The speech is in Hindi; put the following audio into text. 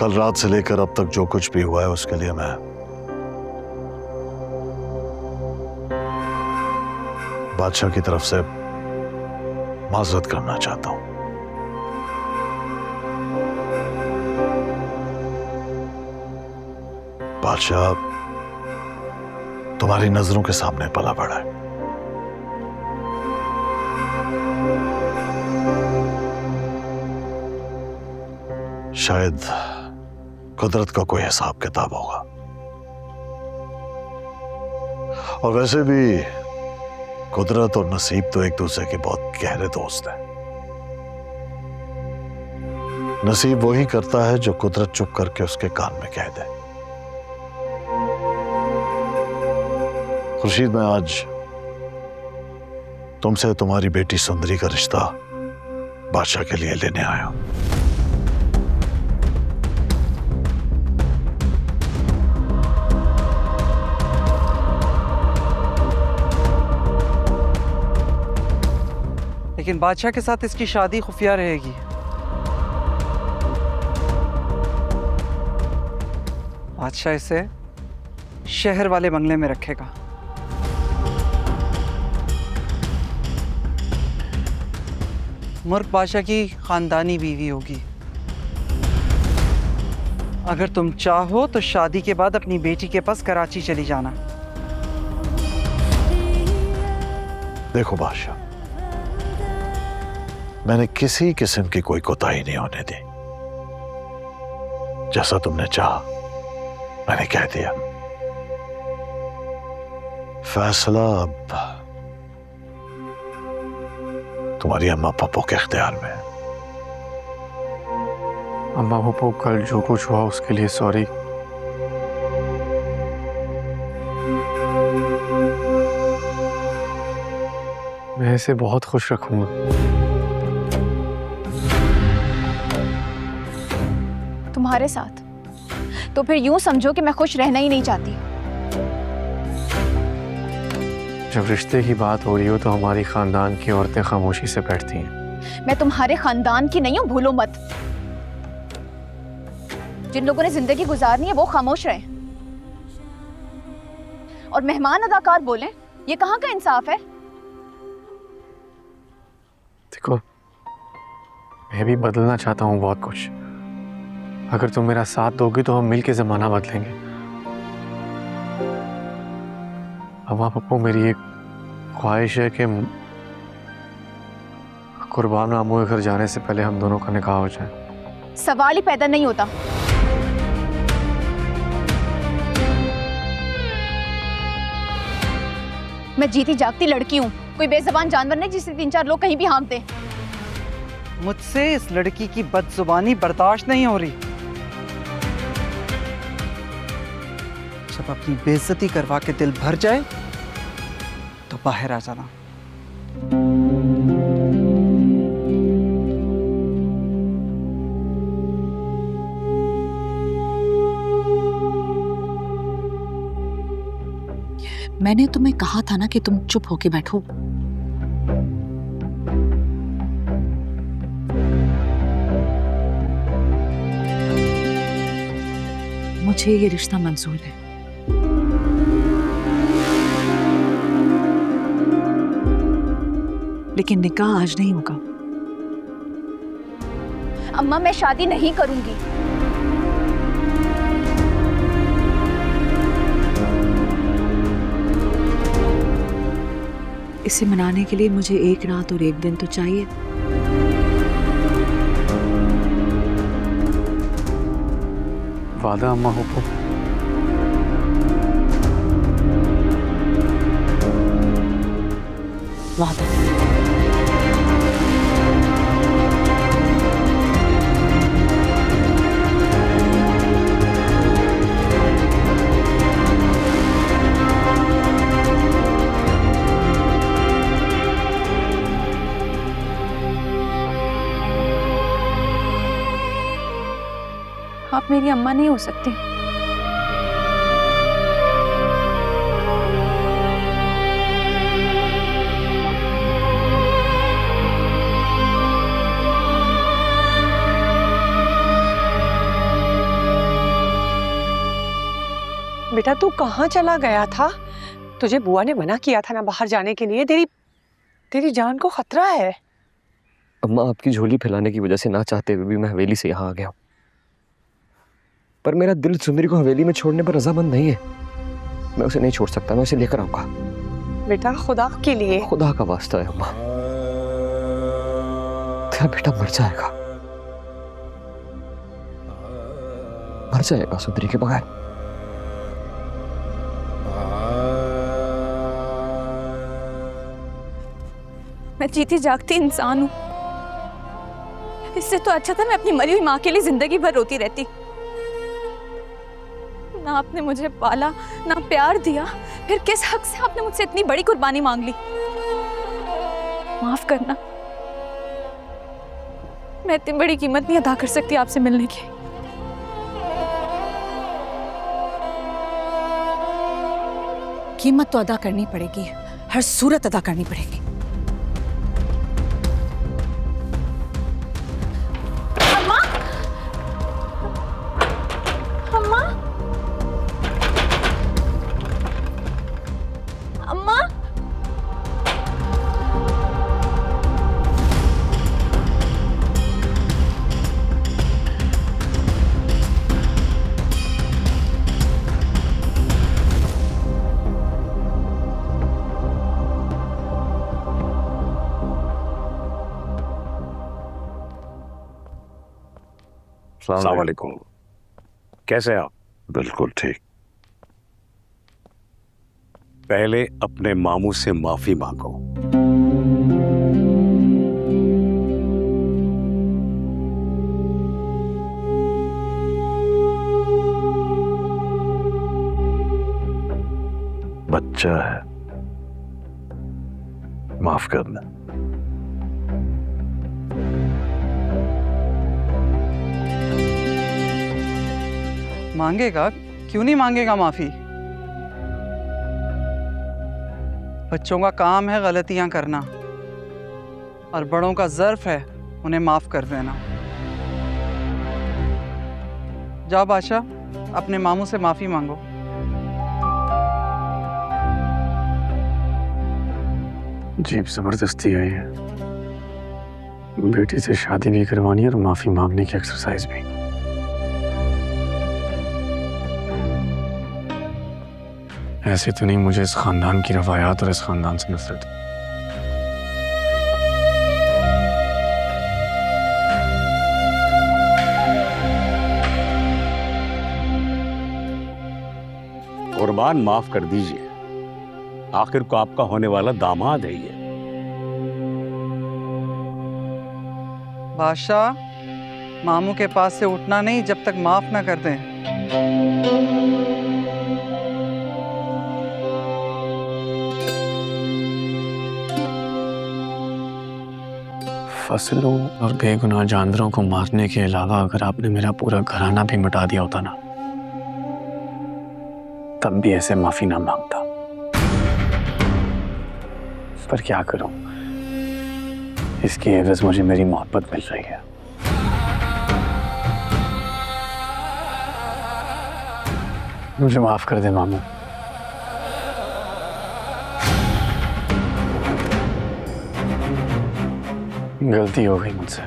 कल रात से लेकर अब तक जो कुछ भी हुआ है उसके लिए मैं बादशाह की तरफ से माजरत करना चाहता हूं। बादशाह तुम्हारी नजरों के सामने पला बड़ा है। शायद कुदरत का कोई हिसाब किताब होगा, और वैसे भी कुदरत और नसीब तो एक दूसरे के बहुत गहरे दोस्त हैं। नसीब वही करता है जो कुदरत चुप करके उसके कान में कह दे। खुर्शीद, मैं आज तुमसे तुम्हारी बेटी सुंदरी का रिश्ता बादशाह के लिए लेने आया हूं। लेकिन बादशाह के साथ इसकी शादी खुफिया रहेगी। बादशाह इसे शहर वाले बंगले में रखेगा। मुर्ग बादशाह की खानदानी बीवी होगी। अगर तुम चाहो तो शादी के बाद अपनी बेटी के पास कराची चली जाना। देखो बादशाह, मैंने किसी किस्म की कोई कोताही नहीं होने दी। जैसा तुमने चाहा मैंने कह दिया। फैसला अब तुम्हारी अम्मा पापा के इख्तियार में है। अम्मा पापा, कल जो कुछ हुआ उसके लिए सॉरी। मैं इसे बहुत खुश रखूंगा। तुम्हारे साथ? तो फिर यूं समझो कि मैं खुश रहना ही नहीं चाहती। जब रिश्ते की बात हो रही हो तो हमारी खानदान की औरतें खामोशी से बैठती हैं। मैं तुम्हारे खानदान की नहीं हूं, भूलो मत। जिन लोगों ने जिंदगी गुजारनी है वो खामोश रहे, और मेहमान अदाकार बोले, ये कहाँ का इंसाफ है? देखो, मैं भी बदलना चाहता हूँ बहुत कुछ। अगर तुम मेरा साथ दोगी तो हम मिलके जमाना बदलेंगे। अम्मा पप्पू, मेरी एक ख्वाहिश है कि कुर्बान मामू के घर जाने से पहले हम दोनों का निकाह हो जाए। सवाल ही पैदा नहीं होता। मैं जीती जागती लड़की हूँ, कोई बेजबान जानवर नहीं जिसे 3-4 लोग कहीं भी हाँकते। मुझसे इस लड़की की बदजुबानी बर्दाश्त नहीं हो रही। जब अपनी बेइज्जती करवा के दिल भर जाए तो बाहर आ जाना। मैंने तुम्हें कहा था ना कि तुम चुप होके बैठो। मुझे ये रिश्ता मंजूर है। लेकिन निकाह आज नहीं होगा। अम्मा, मैं शादी नहीं करूंगी। इसे मनाने के लिए मुझे एक रात और एक दिन तो चाहिए। वादा अम्मा पप्पू? वादा। आप मेरी अम्मा नहीं हो सकती। बेटा तू कहाँ चला गया था? तुझे बुआ ने मना किया था ना बाहर जाने के लिए। तेरी जान को खतरा है। अम्मा, आपकी झोली फैलाने की वजह से ना चाहते हुए भी मैं हवेली से यहाँ आ गया हूँ, पर मेरा दिल सुंदरी को हवेली में छोड़ने पर रजामंद नहीं है। मैं उसे नहीं छोड़ सकता, मैं उसे लेकर आऊंगा। बेटा खुदा के लिए। खुदा का वास्ता है अम्मा, तेरा बेटा मर जाएगा, मर जाएगा सुंदरी के बगैर। मैं जीती जागती इंसान हूँ। इससे तो अच्छा था मैं अपनी मरी हुई माँ के लिए जिंदगी भर रोती रहती। ना आपने मुझे पाला, ना प्यार दिया, फिर किस हक से आपने मुझसे इतनी बड़ी कुर्बानी मांग ली? माफ करना, मैं इतनी बड़ी कीमत नहीं अदा कर सकती आपसे मिलने की। कीमत तो अदा करनी पड़ेगी, हर सूरत अदा करनी पड़ेगी। अम्मा, अम्मा, अम्मा, अस्सलाम वालेकुम। कैसे हैं आप? बिल्कुल ठीक। पहले अपने मामू से माफी मांगो। बच्चा है, माफ करना। मांगेगा, क्यों नहीं मांगेगा माफी? बच्चों का काम है गलतियां करना, और बड़ों का ज़र्फ है उन्हें माफ कर देना। जाओ बादशाह, अपने मामू से माफी मांगो। जीप जबरदस्ती आई है, बेटी से शादी नहीं करवानी और माफी मांगने की एक्सरसाइज भी। ऐसे तो नहीं, मुझे इस खानदान की रवायात और इस खानदान से नफरत है। कुर्बान, माफ कर दीजिए, आखिर को आपका होने वाला दामाद है ये। बादशाह, मामू के पास से उठना नहीं जब तक माफ ना कर दें। फसलों और बेगुनाह जानवरों को मारने के अलावा अगर आपने मेरा पूरा घराना भी मिटा दिया होता ना, तब भी ऐसे माफी ना मांगता। पर क्या करूं, इसकी एवज मुझे मेरी मोहब्बत मिल रही है। मुझे माफ कर दे मामू। गलती हो गई मुझसे।